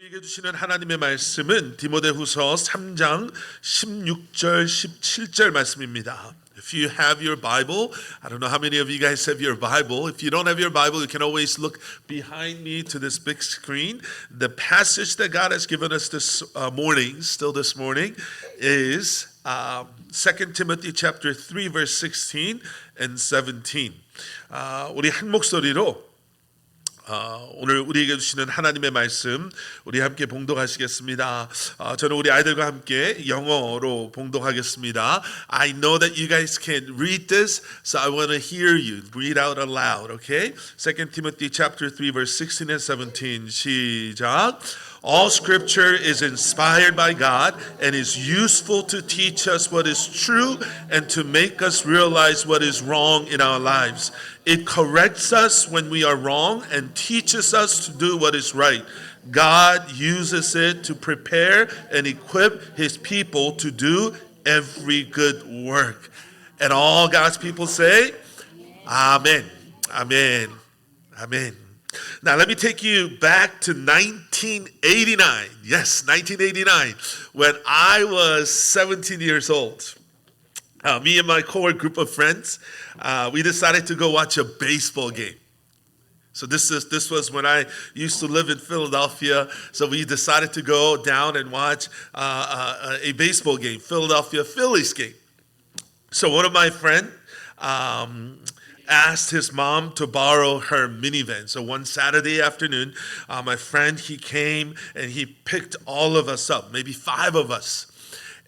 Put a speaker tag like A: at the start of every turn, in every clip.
A: 우리에게 주시는 하나님의 말씀은 디모데후서 3장 16절 17절 말씀입니다. If you have your Bible, I don't know how many of you guys have your Bible. If you don't have your Bible, you can always look behind me to this big screen. The passage that God has given us this morning, is 2 Timothy chapter 3 verse 16 and 17. 우리 한 목소리로 오늘 우리에게 주시는 하나님의 말씀 우리 함께 봉독하시겠습니다. 저는 우리 아이들과 함께 영어로 봉독하겠습니다. I know that you guys can read this, so I want to hear you read out aloud. Okay? 2 Timothy chapter 3 verse 16 and 17. 시작. All scripture is inspired by God and is useful to teach us what is true and to make us realize what is wrong in our lives. It corrects us when we are wrong and teaches us to do what is right. God uses it to prepare and equip His people to do every good work. And all God's people say, Amen. Amen. Amen. Now, let me take you back to 1989. Yes, 1989, when I was 17 years old. Me and my core group of friends, we decided to go watch a baseball game. So this was when I used to live in Philadelphia. So we decided to go down and watch a baseball game, Philadelphia Phillies game. So one of my friends asked his mom to borrow her minivan. So one Saturday afternoon, my friend, he came and he picked all of us up, maybe 5 of us.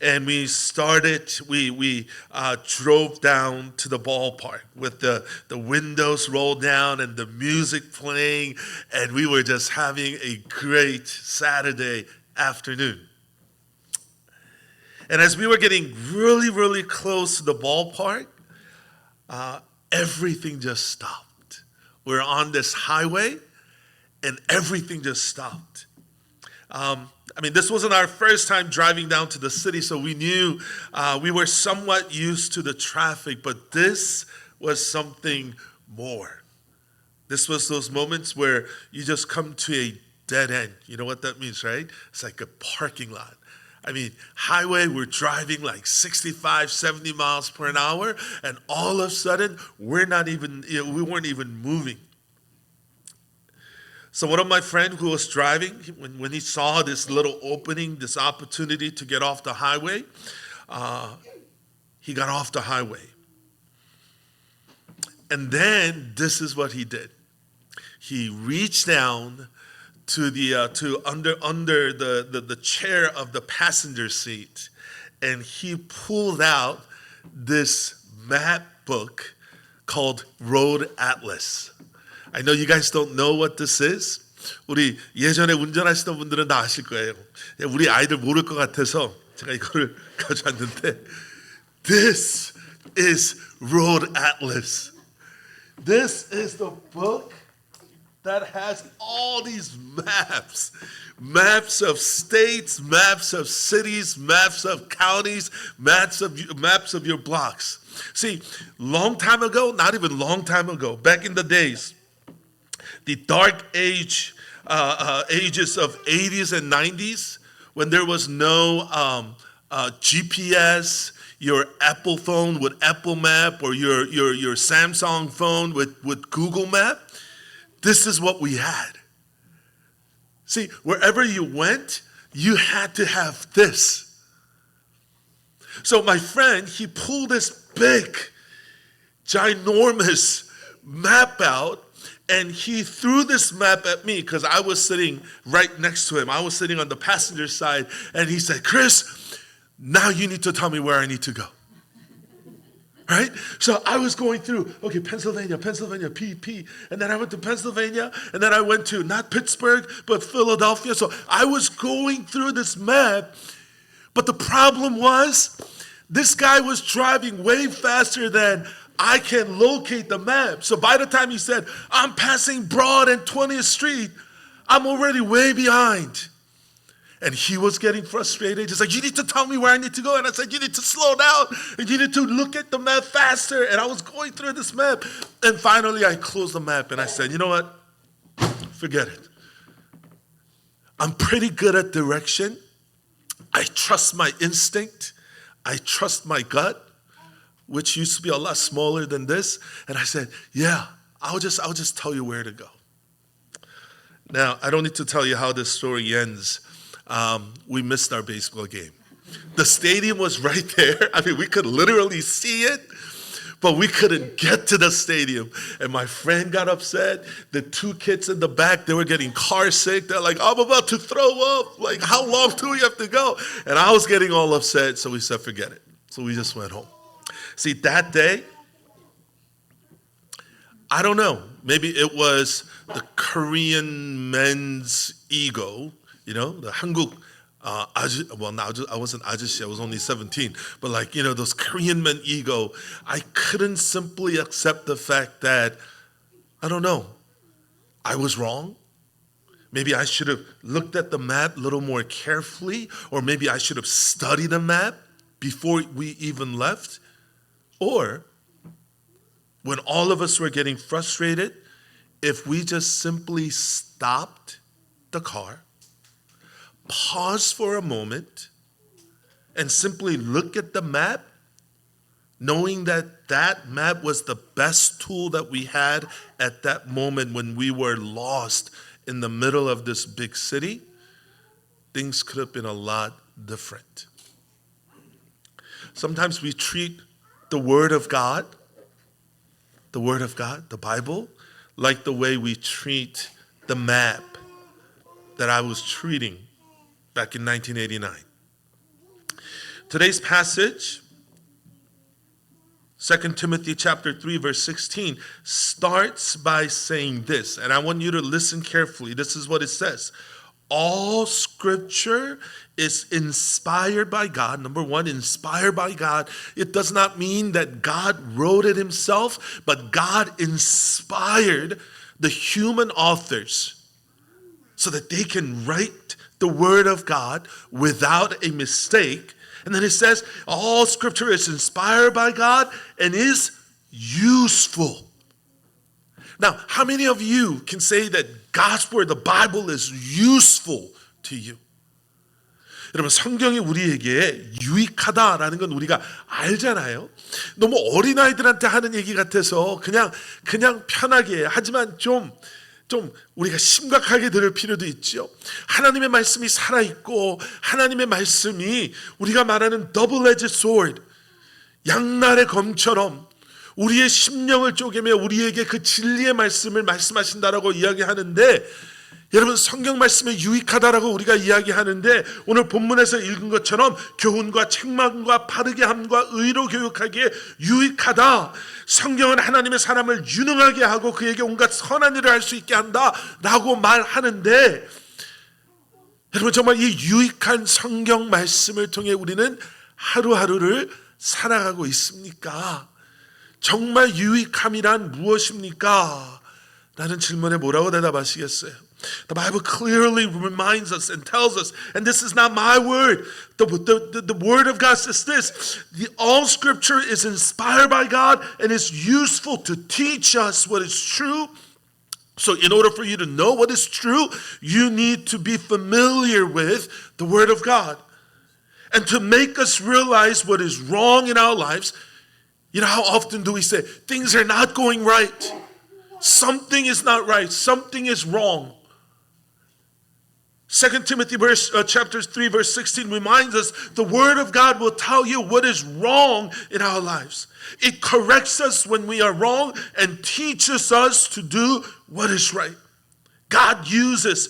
A: And we drove down to the ballpark with the windows rolled down and the music playing. And we were just having a great Saturday afternoon. And as we were getting really, really close to the ballpark, everything just stopped. We're on this highway and everything just stopped. This wasn't our first time driving down to the city, so we knew we were somewhat used to the traffic, but this was something more. This was those moments where you just come to a dead end. You know what that means, right? It's like a parking lot. Highway, we're driving like 65, 70 miles per hour, and all of a sudden, we weren't even moving. So one of my friends who was driving, when he saw this little opening, this opportunity to get off the highway, he got off the highway. And then this is what he did. He reached down to under the chair of the passenger seat, and he pulled out this map book called Road Atlas. I know you guys don't know what this is. 우리 예전에 운전하시던 분들은 다 아실 거예요. 우리 아이들 모를 것 같아서 제가 이거를 가져왔는데, This is Road Atlas. This is the book that has all these maps of states, maps of cities, maps of counties, maps of your blocks. See, long time ago, not even long time ago, back in the days, the dark ages of 80s and 90s, when there was no GPS, your Apple phone with Apple Map, or your Samsung phone with Google Map, this is what we had. See, wherever you went, you had to have this. So my friend, he pulled this big, ginormous map out, and he threw this map at me because I was sitting right next to him. I was sitting on the passenger side, and he said, Chris, now you need to tell me where I need to go. Right? So I was going through, okay, Pennsylvania, P. And then I went to Pennsylvania, and then I went to not Pittsburgh, but Philadelphia. So I was going through this map, but the problem was this guy was driving way faster than I can locate the map. So by the time he said, I'm passing Broad and 20th Street, I'm already way behind. And he was getting frustrated. He's like, you need to tell me where I need to go. And I said, you need to slow down. And you need to look at the map faster. And I was going through this map. And finally, I closed the map. And I said, you know what? Forget it. I'm pretty good at direction. I trust my instinct. I trust my gut, which used to be a lot smaller than this. And I said, yeah, I'll just tell you where to go. Now, I don't need to tell you how this story ends. We missed our baseball game. The stadium was right there. I mean, we could literally see it, but we couldn't get to the stadium. And my friend got upset. The two kids in the back, they were getting car sick. They're like, I'm about to throw up. Like, how long do we have to go? And I was getting all upset, so we said, forget it. So we just went home. See, that day, I don't know, maybe it was the Korean men's ego, the 한국, I wasn't 아저씨, I was only 17, but those Korean men ego, I couldn't simply accept the fact that, I don't know, I was wrong. Maybe I should have looked at the map a little more carefully, or maybe I should have studied the map before we even left. Or when all of us were getting frustrated, if we just simply stopped the car, pause for a moment, and simply look at the map, knowing that that map was the best tool that we had at that moment when we were lost in the middle of this big city, things could have been a lot different. Sometimes we treat the Word of God, the Bible, like the way we treat the map that I was treating back in 1989. Today's passage, 2 Timothy chapter 3, verse 16, starts by saying this, and I want you to listen carefully. This is what it says. All scripture is inspired by God. Number one, inspired by God. It does not mean that God wrote it himself, but God inspired the human authors so that they can write the word of God without a mistake. And then it says, all scripture is inspired by God and is useful. Now, how many of you can say that God's word, the Bible, is useful to you? 여러분, 성경이 우리에게 유익하다라는 건 우리가 알잖아요. 너무 어린아이들한테 하는 얘기 같아서 그냥 편하게, 하지만 좀 우리가 심각하게 들을 필요도 있죠. 하나님의 말씀이 살아있고 하나님의 말씀이 우리가 말하는 double-edged sword, 양날의 검처럼 우리의 심령을 쪼개며 우리에게 그 진리의 말씀을 말씀하신다라고 이야기하는데, 여러분, 성경 말씀이 유익하다라고 우리가 이야기하는데, 오늘 본문에서 읽은 것처럼 교훈과 책망과 바르게 함과 의로 교육하기에 유익하다. 성경은 하나님의 사람을 유능하게 하고 그에게 온갖 선한 일을 할 수 있게 한다라고 말하는데, 여러분, 정말 이 유익한 성경 말씀을 통해 우리는 하루하루를 살아가고 있습니까? 정말 유익함이란 무엇입니까? 라는 질문에 뭐라고 대답하시겠어요? The Bible clearly reminds us and tells us, and this is not my word, the word of God says this, all scripture is inspired by God and is useful to teach us what is true. So in order for you to know what is true, you need to be familiar with the word of God. And to make us realize what is wrong in our lives, how often do we say, things are not going right. Something is not right. Something is wrong. 2 Timothy chapter 3, verse 16 reminds us the word of God will tell you what is wrong in our lives. It corrects us when we are wrong and teaches us to do what is right. God uses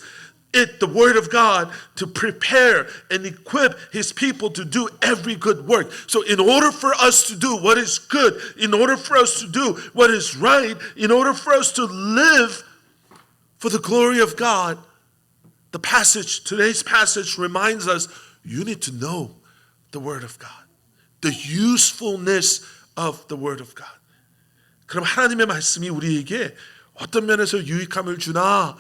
A: the word of God, to prepare and equip his people to do every good work. So in order for us to do what is good, in order for us to do what is right, in order for us to live for the glory of God, today's passage reminds us, you need to know the word of God, the usefulness of the word of God. 그럼 하나님의 말씀이 우리에게 어떤 면에서 유익함을 주나?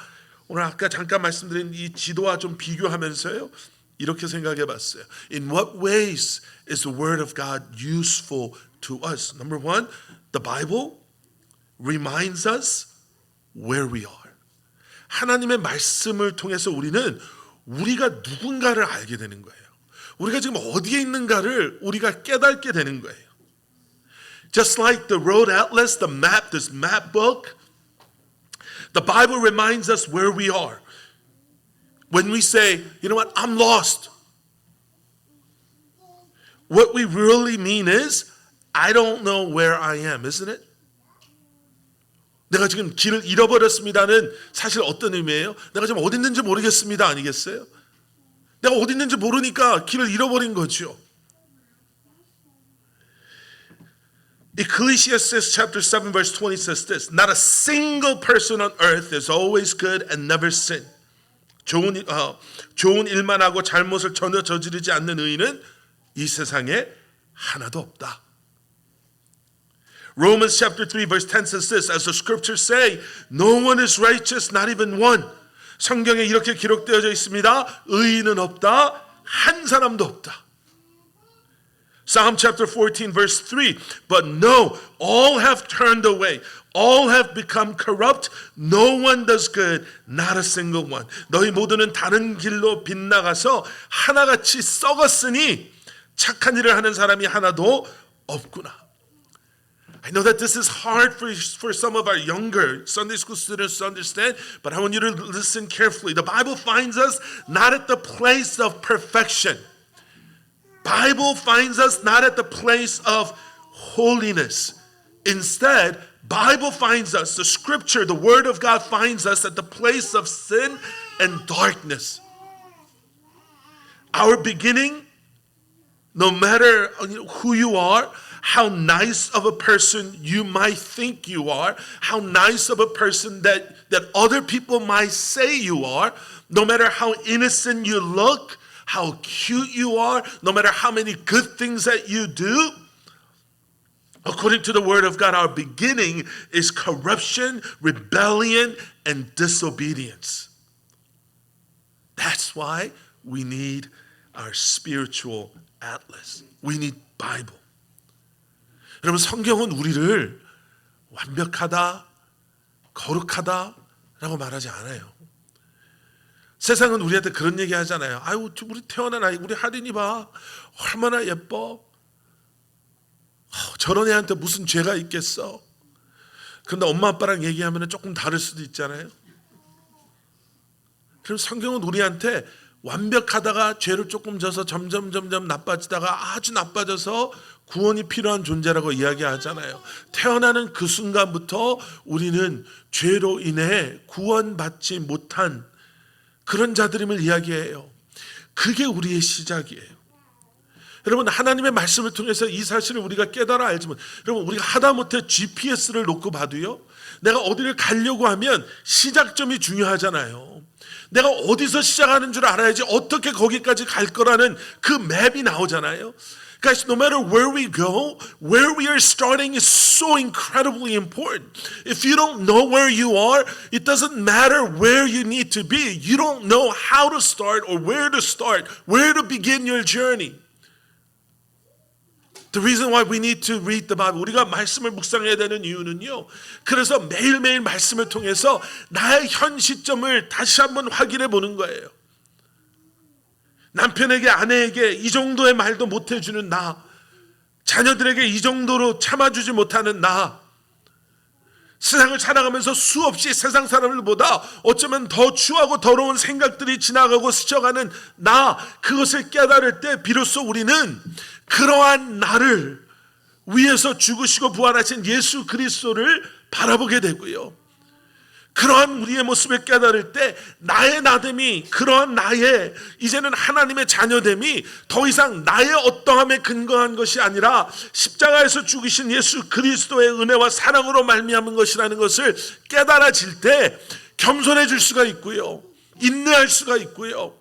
A: 오늘 아까 잠깐 말씀드린 이 지도와 좀 비교하면서요, 이렇게 생각해 봤어요. In what ways is the word of God useful to us? Number one, the Bible reminds us where we are. 하나님의 말씀을 통해서 우리는 우리가 누군가를 알게 되는 거예요. 우리가 지금 어디에 있는가를 우리가 깨닫게 되는 거예요. Just like the road atlas, the map, this map book, the Bible reminds us where we are. When we say, you know what, I'm lost. What we really mean is, I don't know where I am, isn't it? 내가 지금 길을 잃어버렸습니다는 사실 어떤 의미예요? 내가 지금 어디 있는지 모르겠습니다 아니겠어요? 내가 어디 있는지 모르니까 길을 잃어버린 거죠. Ecclesiastes chapter 7 verse 20 says this. Not a single person on earth is always good and never sin. 좋은 일만 하고 잘못을 전혀 저지르지 않는 의인은 이 세상에 하나도 없다. Romans chapter 3 verse 10 says this. As the scriptures say, no one is righteous, not even one. 성경에 이렇게 기록되어져 있습니다. 의인은 없다. 한 사람도 없다. Psalm chapter 14 verse 3. But no, all have turned away. All have become corrupt. No one does good. Not a single one. 너희 모두는 다른 길로 빗나가서 하나같이 썩었으니 착한 일을 하는 사람이 하나도 없구나. I know that this is hard for some of our younger Sunday school students to understand, but I want you to listen carefully. The Bible finds us not at the place of perfection. Bible finds us not at the place of holiness. Instead, Bible finds us, the scripture, the word of God finds us at the place of sin and darkness. Our beginning, no matter who you are, how nice of a person you might think you are, how nice of a person that other people might say you are, no matter how innocent you look, how cute you are, no matter how many good things that you do, according to the word of God, our beginning is corruption, rebellion, and disobedience. That's why we need our spiritual atlas. We need Bible. 여러분, 성경은 우리를 완벽하다, 거룩하다라고 말하지 않아요. 세상은 우리한테 그런 얘기 하잖아요. 아유, 우리 태어난 아이, 우리 하린이 봐. 얼마나 예뻐. 저런 애한테 무슨 죄가 있겠어. 그런데 엄마 아빠랑 얘기하면 조금 다를 수도 있잖아요. 그럼 성경은 우리한테 완벽하다가 죄를 조금 져서 점점 나빠지다가 아주 나빠져서 구원이 필요한 존재라고 이야기하잖아요. 태어나는 그 순간부터 우리는 죄로 인해 구원받지 못한 그런 자들임을 이야기해요. 그게 우리의 시작이에요. 여러분, 하나님의 말씀을 통해서 이 사실을 우리가 깨달아 알지만, 여러분, 우리가 하다못해 GPS를 놓고 봐도요, 내가 어디를 가려고 하면 시작점이 중요하잖아요. 내가 어디서 시작하는 줄 알아야지 어떻게 거기까지 갈 거라는 그 맵이 나오잖아요. Guys, no matter where we go, where we are starting is so incredibly important. If you don't know where you are, it doesn't matter where you need to be. You don't know how to start or where to begin your journey. The reason why we need to read the Bible, 우리가 말씀을 묵상해야 되는 이유는요, 그래서 매일매일 말씀을 통해서 나의 현 시점을 다시 한번 확인해 보는 거예요. 남편에게, 아내에게 이 정도의 말도 못 해주는 나, 자녀들에게 이 정도로 참아주지 못하는 나, 세상을 살아가면서 수없이 세상 사람들보다 어쩌면 더 추하고 더러운 생각들이 지나가고 스쳐가는 나, 그것을 깨달을 때 비로소 우리는 그러한 나를 위해서 죽으시고 부활하신 예수 그리스도를 바라보게 되고요. 그러한 우리의 모습을 깨달을 때 나의 나됨이, 그러한 나의 이제는 하나님의 자녀됨이 더 이상 나의 어떠함에 근거한 것이 아니라 십자가에서 죽으신 예수 그리스도의 은혜와 사랑으로 말미암은 것이라는 것을 깨달아질 때 겸손해질 수가 있고요, 인내할 수가 있고요,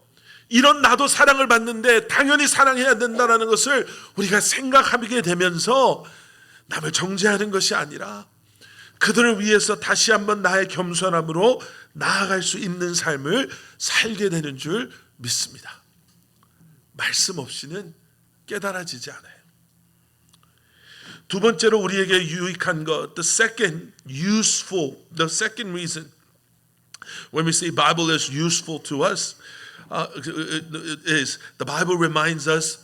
A: 이런 나도 사랑을 받는데 당연히 사랑해야 된다는 것을 우리가 생각하게 되면서 남을 정죄하는 것이 아니라 그들을 위해서 다시 한번 나의 겸손함으로 나아갈 수 있는 삶을 살게 되는 줄 믿습니다. 말씀 없이는 깨달아지지 않아요. 두 번째로 우리에게 유익한 것, the second reason when we say Bible is useful to us, is the Bible reminds us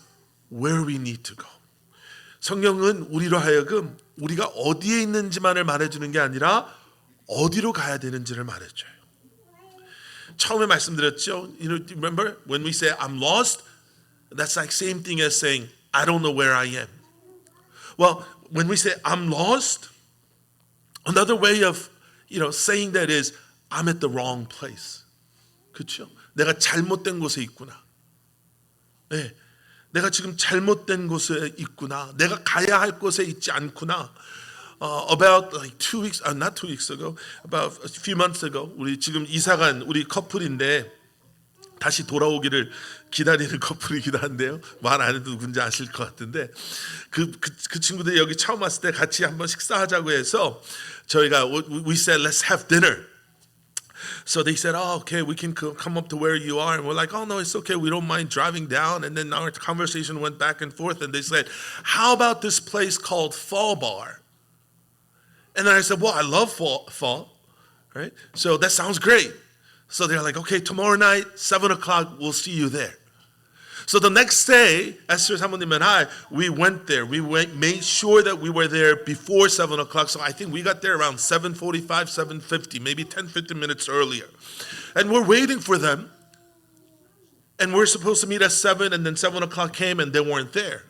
A: where we need to go. 성경은 우리로 하여금 우리가 어디에 있는지만을 말해주는 게 아니라 어디로 가야 되는지를 말해줘요. 처음에 말씀드렸죠. You know, remember when we say I'm lost, that's like same thing as saying I don't know where I am. Well, when we say I'm lost, another way of saying that is I'm at the wrong place. 그렇죠? 내가 잘못된 곳에 있구나. 네, 내가 지금 잘못된 곳에 있구나. 내가 가야 할 곳에 있지 않구나. About like 2 weeks, not 2 weeks ago, about a few months ago, 우리 지금 이사간 우리 커플인데 다시 돌아오기를 기다리는 커플이기도 한데요. 말 안 해도 누군지 아실 것 같은데 그 친구들이 여기 처음 왔을 때 같이 한번 식사하자고 해서 저희가 we said let's have dinner. So they said, oh, okay, we can come up to where you are. And we're like, oh, no, it's okay. We don't mind driving down. And then our conversation went back and forth. And they said, how about this place called Fall Bar? And then I said, well, I love fall, right? So that sounds great. So they're like, okay, tomorrow night, 7 o'clock, we'll see you there. So the next day, Esther 사모님 and I, we went there. Made sure that we were there before 7 o'clock. So I think we got there around 7:45, 7:50, maybe 10, 15 minutes earlier. And we're waiting for them. And we're supposed to meet at 7, and then 7 o'clock came and they weren't there.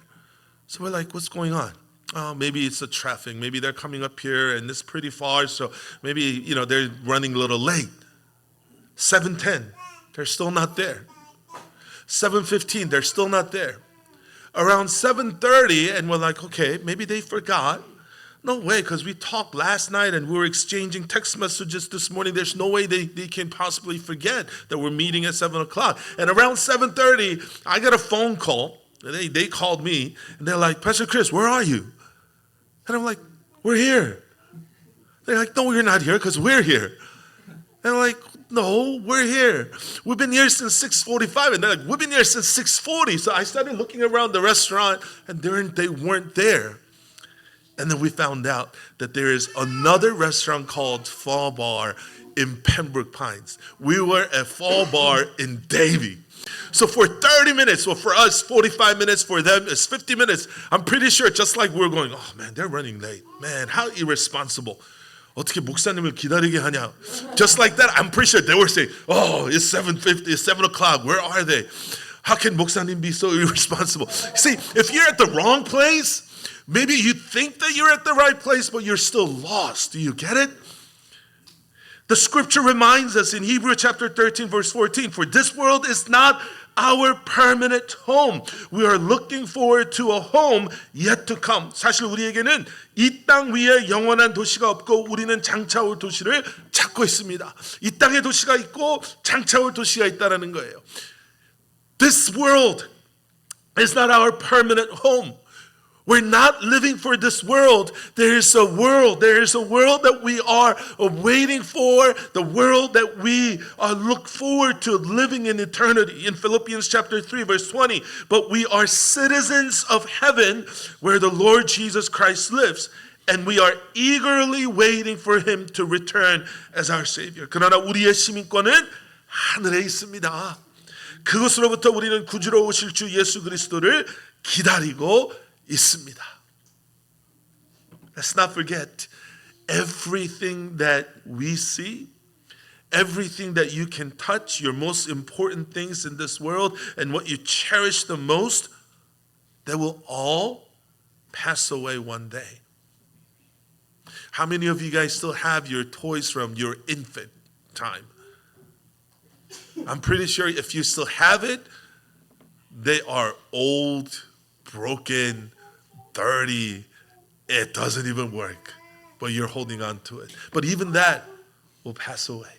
A: So we're like, what's going on? Oh, maybe it's the traffic. Maybe they're coming up here and it's pretty far. So maybe, they're running a little late. 7:10, they're still not there. 7:15, they're still not there. Around 7:30, and we're like, okay, maybe they forgot. No way, because we talked last night and we were exchanging text messages this morning. There's no way they can possibly forget that we're meeting at 7 o'clock. And around 7:30, I got a phone call. They called me, and they're like, Pastor Chris, where are you? And I'm like, we're here. They're like, no, you're not here, because we're here. And I'm like, no, we're here. We've been here since 6:45. And they're like, we've been here since 6:40. So I started looking around the restaurant, and they weren't there. And then we found out that there is another restaurant called Fall Bar in Pembroke Pines. We were at Fall Bar in Davie. So for 30 minutes, well, for us, 45 minutes, for them, it's 50 minutes. I'm pretty sure just like we're going, oh man, they're running late. Man, how irresponsible. 어떻게 목사님을 기다리게 하냐? Just like that, I'm pretty sure they were saying, oh, it's 7:50, it's 7 o'clock, where are they? How can 목사님 be so irresponsible? See, if you're at the wrong place, maybe you think that you're at the right place, but you're still lost. Do you get it? The scripture reminds us in Hebrews chapter 13, verse 14, for this world is not our permanent home. We are looking forward to a home yet to come. 사실 우리에게는 이 땅 위에 영원한 도시가 없고 우리는 장차올 도시를 찾고 있습니다. 이 땅에 도시가 있고 장차올 도시가 있다라는 거예요. This world is not our permanent home. We're not living for this world. There is a world that we are waiting for, the world that we look forward to living in eternity. In Philippians chapter 3, verse 20, but we are citizens of heaven where the Lord Jesus Christ lives. And we are eagerly waiting for him to return as our Savior. 그러나 우리의 시민권은 하늘에 있습니다. 그것으로부터 우리는 구주로 오실 주 예수 그리스도를 기다리고 있습니다. Let's not forget, everything that we see, everything that you can touch, your most important things in this world, and what you cherish the most, they will all pass away one day. How many of you guys still have your toys from your infant time? I'm pretty sure if you still have it, they are old, broken, dirty. It doesn't even work, but you're holding on to it. But even that will pass away.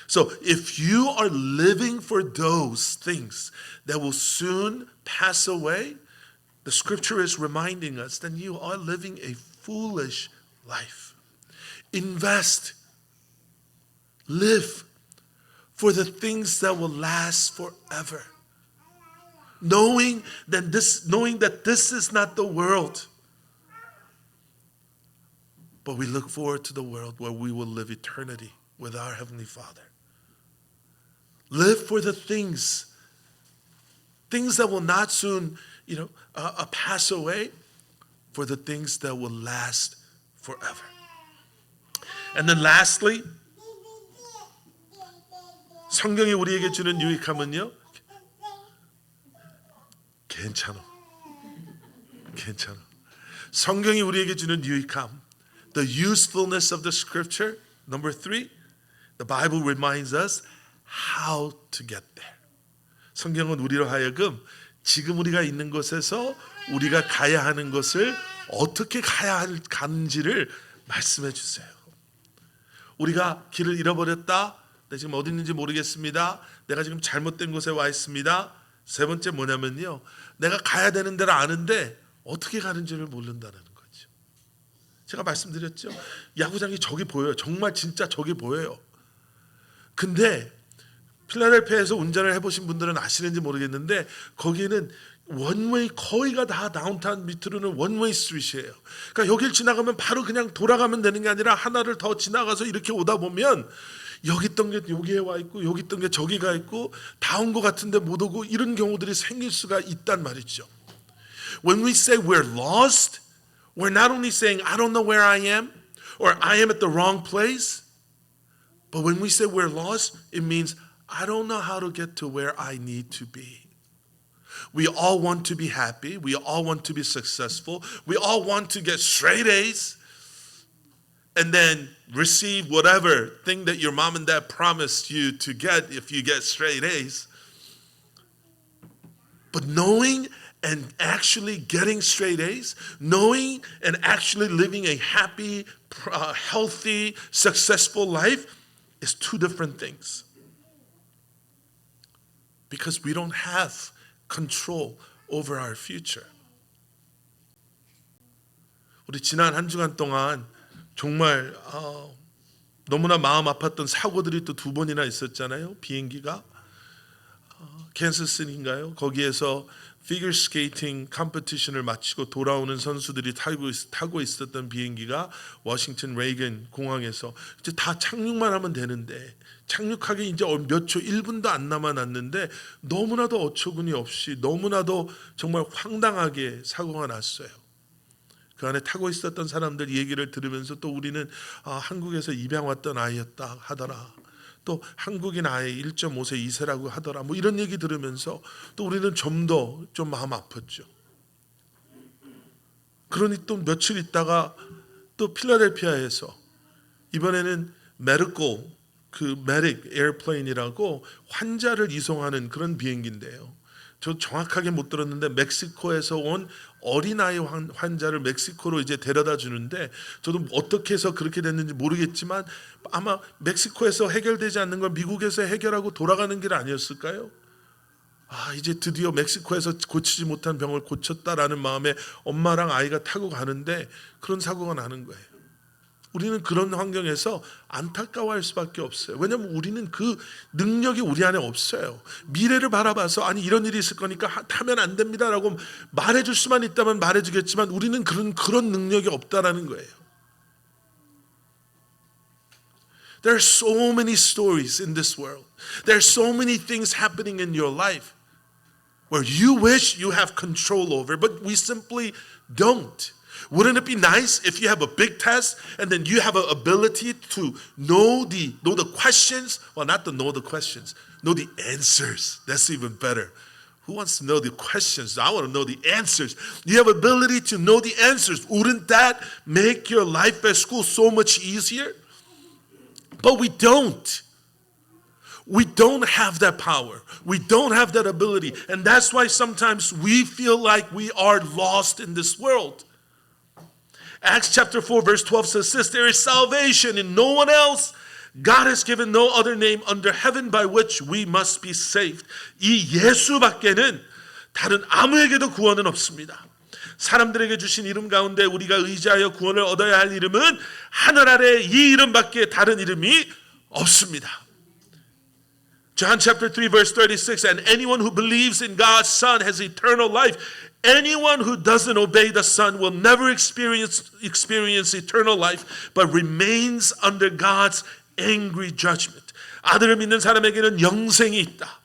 A: So if you are living for those things that will soon pass away, the scripture is reminding us that you are living a foolish life. Invest, live for the things that will last forever. Knowing that this is not the world, but we look forward to the world where we will live eternity with our Heavenly Father. Live for the things that will not soon, pass away, for the things that will last forever. And then lastly, 성경이 우리에게 주는 유익함은요. 괜찮아. 성경이 우리에게 주는 유익함. The usefulness of the scripture. Number 3, the Bible reminds us how to get there. 성경은 우리로 하여금 지금 우리가 있는 곳에서 우리가 가야 하는 것을 어떻게 가는지를 말씀해 주세요. 우리가 길을 잃어버렸다. 내가 지금 어디 있는지 모르겠습니다. 내가 지금 잘못된 곳에 와 있습니다. 세 번째 뭐냐면요. 내가 가야 되는 데를 아는데 어떻게 가는지를 모른다는 거죠. 제가 말씀드렸죠. 야구장이 저기 보여요. 정말 진짜 저기 보여요. 근데 필라델피아에서 운전을 해보신 분들은 아시는지 모르겠는데 거기는 원웨이 거의가 다 다운타운 밑으로는 원웨이 스트리트예요. 그러니까 여길 지나가면 바로 그냥 돌아가면 되는 게 아니라 하나를 더 지나가서 이렇게 오다 보면 여기 있던 게 여기에 와 있고 여기 있던 게 저기 가 있고 다 온 것 같은데 못 오고 이런 경우들이 생길 수가 있단 말이죠. When we say we're lost, we're not only saying I don't know where I am or I am at the wrong place, but when we say we're lost, it means I don't know how to get to where I need to be. We all want to be happy. We all want to be successful. We all want to get straight A's and then receive whatever thing that your mom and dad promised you to get if you get straight A's. But knowing and actually getting straight A's, knowing and actually living a happy, healthy, successful life is two different things. Because we don't have control over our future. 우리 지난 한 주간 동안 정말 너무나 마음 아팠던 사고들이 또 2번이나 있었잖아요. 비행기가 캔서스인가요? 거기에서 피겨 스케이팅 컴피티션을 마치고 돌아오는 선수들이 타고 있었던 비행기가 워싱턴 레이건 공항에서 이제 다 착륙만 하면 되는데 착륙하기 이제 몇 초 1분도 안 남았는데 너무나도 어처구니 없이 너무나도 정말 황당하게 사고가 났어요. 그 안에 타고 있었던 사람들 얘기를 들으면서 또 우리는 한국에서 입양 왔던 아이였다 하더라. 또 한국인 아이 1.5세 2세라고 하더라. 뭐 이런 얘기 들으면서 또 우리는 좀 더 좀 마음 아팠죠. 그러니 또 며칠 있다가 또 필라델피아에서 이번에는 메딕 에어플레인이라고 환자를 이송하는 그런 비행기인데요. 저 정확하게 못 들었는데 멕시코에서 온 어린아이 환자를 멕시코로 이제 데려다 주는데 저도 어떻게 해서 그렇게 됐는지 모르겠지만 아마 멕시코에서 해결되지 않는 걸 미국에서 해결하고 돌아가는 길 아니었을까요? 이제 드디어 멕시코에서 고치지 못한 병을 고쳤다라는 마음에 엄마랑 아이가 타고 가는데 그런 사고가 나는 거예요. 우리는 그런 환경에서 안타까워할 수밖에 없어요. 왜냐하면 우리는 그 능력이 우리 안에 없어요. 미래를 바라봐서 아니 이런 일이 있을 거니까 타면 안 됩니다라고 말해줄 수만 있다면 말해주겠지만 우리는 그런 능력이 없다라는 거예요. There are so many stories in this world. There are so many things happening in your life where you wish you have control over, but we simply don't. Wouldn't it be nice if you have a big test and then you have an ability to know the questions? Well, not to know the questions, know the answers. That's even better. Who wants to know the questions? I want to know the answers. You have ability to know the answers. Wouldn't that make your life at school so much easier? But we don't. We don't have that power. We don't have that ability. And that's why sometimes we feel like we are lost in this world. Acts chapter 4 verse 12 says this, there is salvation in no one else. God has given no other name under heaven by which we must be saved. 이 예수밖에는 다른 아무에게도 구원은 없습니다. 사람들에게 주신 이름 가운데 우리가 의지하여 구원을 얻어야 할 이름은 하늘 아래 이 이름밖에 다른 이름이 없습니다. John chapter 3 verse 36, and anyone who believes in God's Son has eternal life. Anyone who doesn't obey the Son will never experience eternal life, but remains under God's angry judgment. 아들을 믿는 사람에게는 영생이 있다.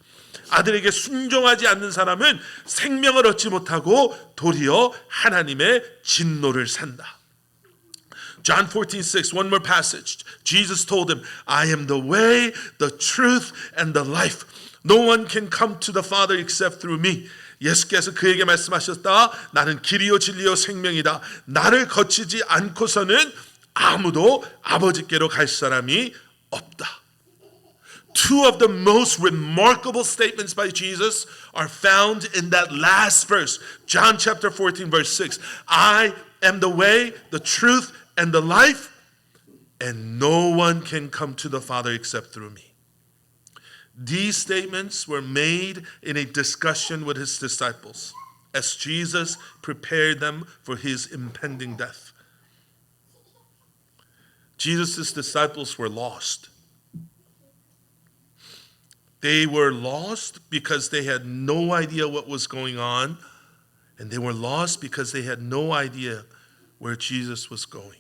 A: 아들에게 순종하지 않는 사람은 생명을 얻지 못하고 도리어 하나님의 진노를 산다. John 14:6, one more passage. Jesus told him, I am the way, the truth, and the life. No one can come to the Father except through me. 예수께서 그에게 말씀하셨다. 나는 길이요 진리요 생명이다. 나를 거치지 않고서는 아무도 아버지께로 갈 사람이 없다. Two of the most remarkable statements by Jesus are found in that last verse. John chapter 14 verse 6. I am the way, the truth, and the life, and no one can come to the Father except through me. These statements were made in a discussion with his disciples as Jesus prepared them for his impending death. Jesus' disciples were lost. They were lost because they had no idea what was going on, and they were lost because they had no idea where Jesus was going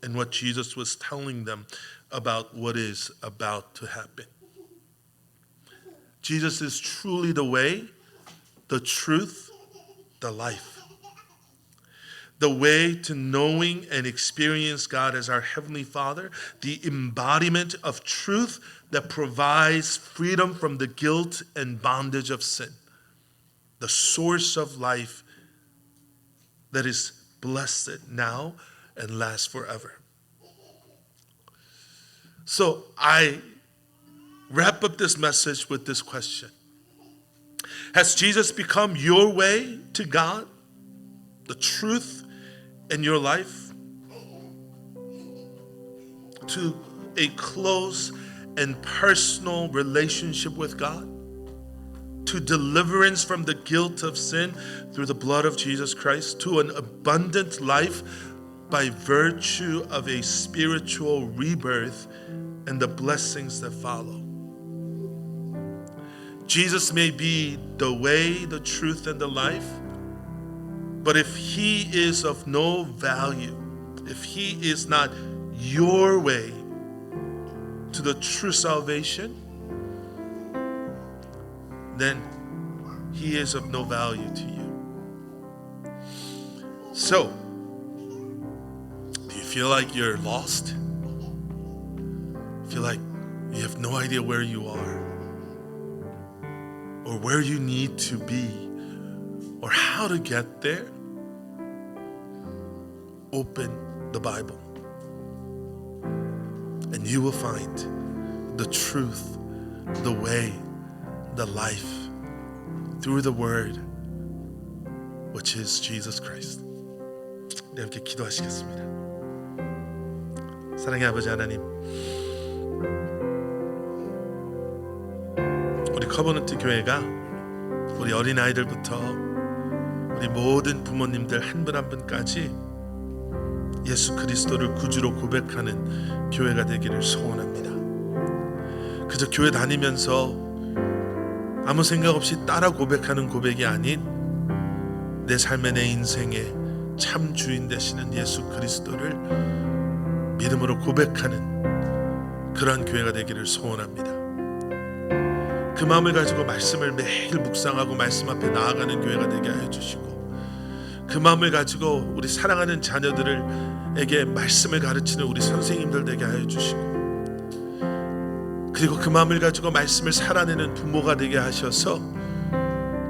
A: and what Jesus was telling them about what is about to happen. Jesus is truly the way, the truth, the life. The way to knowing and experience God as our Heavenly Father, the embodiment of truth that provides freedom from the guilt and bondage of sin, the source of life that is blessed now and lasts forever. So I wrap up this message with this question. Has Jesus become your way to God, the truth in your life, to a close and personal relationship with God, to deliverance from the guilt of sin through the blood of Jesus Christ, to an abundant life by virtue of a spiritual rebirth and the blessings that follow? Jesus may be the way, the truth, and the life, but if he is of no value, if he is not your way to the true salvation, then he is of no value to you. So, do you feel like you're lost? Feel like you have no idea where you are, or where you need to be, or how to get there? Open the Bible, and you will find the truth, the way, the life through the Word, which is Jesus Christ. 네, 함께 기도하시겠습니다. 사랑의 아버지 하나님, 우리 커버넌트 교회가 우리 어린아이들부터 우리 모든 부모님들 한 분 한 분까지 예수 그리스도를 구주로 고백하는 교회가 되기를 소원합니다. 그저 교회 다니면서 아무 생각 없이 따라 고백하는 고백이 아닌 내 삶의 내 인생의 참 주인 되시는 예수 그리스도를 믿음으로 고백하는 그러한 교회가 되기를 소원합니다. 그 마음을 가지고 말씀을 매일 묵상하고 말씀 앞에 나아가는 교회가 되게 하여 주시고, 그 마음을 가지고 우리 사랑하는 자녀들에게 말씀을 가르치는 우리 선생님들 되게 하여 주시고, 그리고 그 마음을 가지고 말씀을 살아내는 부모가 되게 하셔서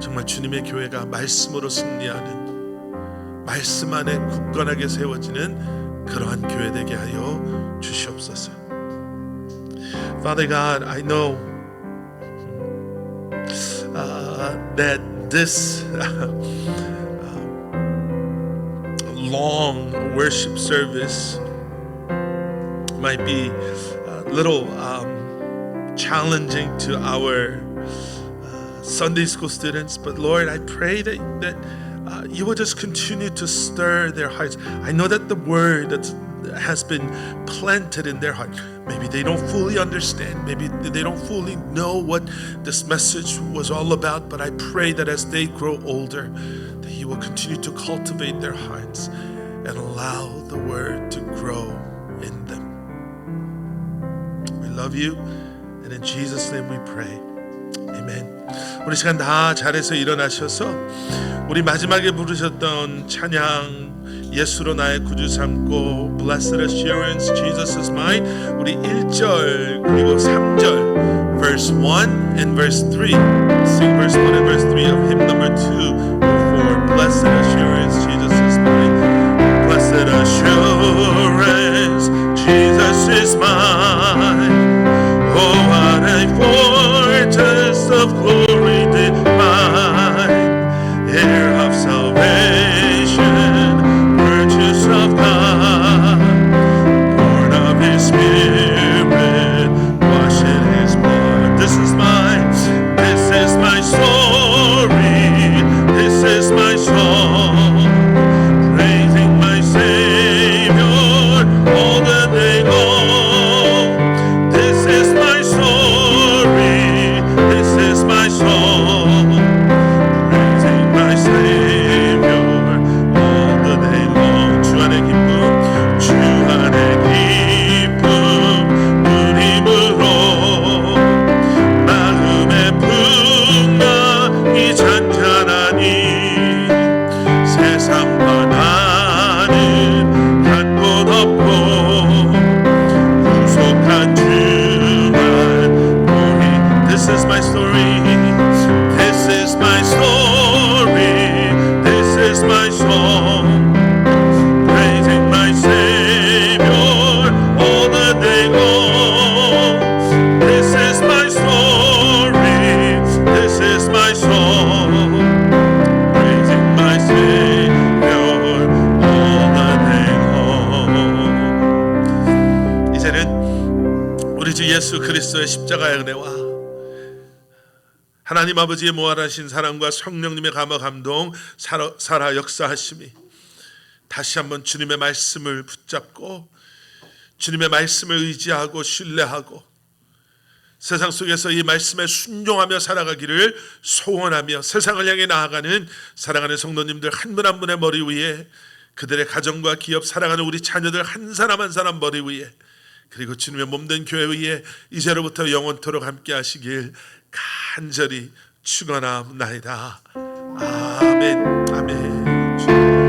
A: 정말 주님의 교회가 말씀으로 승리하는, 말씀 안에 굳건하게 세워지는 그러한 교회 되게 하여 주시옵소서. Father God, I know that this long worship service might be a little challenging to our Sunday school students, but Lord, I pray that you will just continue to stir their hearts. I know that the word that has been planted in their heart, maybe they don't fully understand, maybe they don't fully know what this message was all about, but I pray that as they grow older, that you will continue to cultivate their hearts and allow the word to grow in them. We love you, And in Jesus' name we pray. Amen. 우리 시간 다 잘해서 일어나셔서 우리 마지막에 부르셨던 찬양 예수로 나의 구주 삼고 Blessed Assurance Jesus is mine 우리 1절 그리고 3절 verse 1 and verse 3 sing verse 1 and verse 3 of hymn number 2 before Blessed Assurance Jesus is mine Blessed Assurance Jesus is mine Oh what a foretaste of glory divine heir of salvation, purchase of God, born of His Spirit, washed in His blood. This is my story, this is my song, praising my Savior all the day long. This is my story, this is my song. My Savior all the day long 주 안의 기쁨 주 안의 기쁨 누림으로 마음의 풍랑이 잔잔하니 세상과 나는 한 곳 없고 구속한 주만 보리 This is my story This is my story This is my song Praising my Savior all the day long This is my story This is my song Praising my Savior all the day long 이제는 우리 주 예수 그리스도의 십자가의 은혜와 하나님 아버지의 무한하신 사랑과 성령님의 감화 감동 살아 역사하심이 다시 한번 주님의 말씀을 붙잡고 주님의 말씀을 의지하고 신뢰하고 세상 속에서 이 말씀에 순종하며 살아가기를 소원하며 세상을 향해 나아가는 사랑하는 성도님들 한 분 한 분의 머리 위에 그들의 가정과 기업 살아가는 우리 자녀들 한 사람 한 사람 머리 위에 그리고 주님의 몸된 교회 위에 이제로부터 영원토록 함께 하시길 간절히 축원하옵나이다. 아멘. 아멘.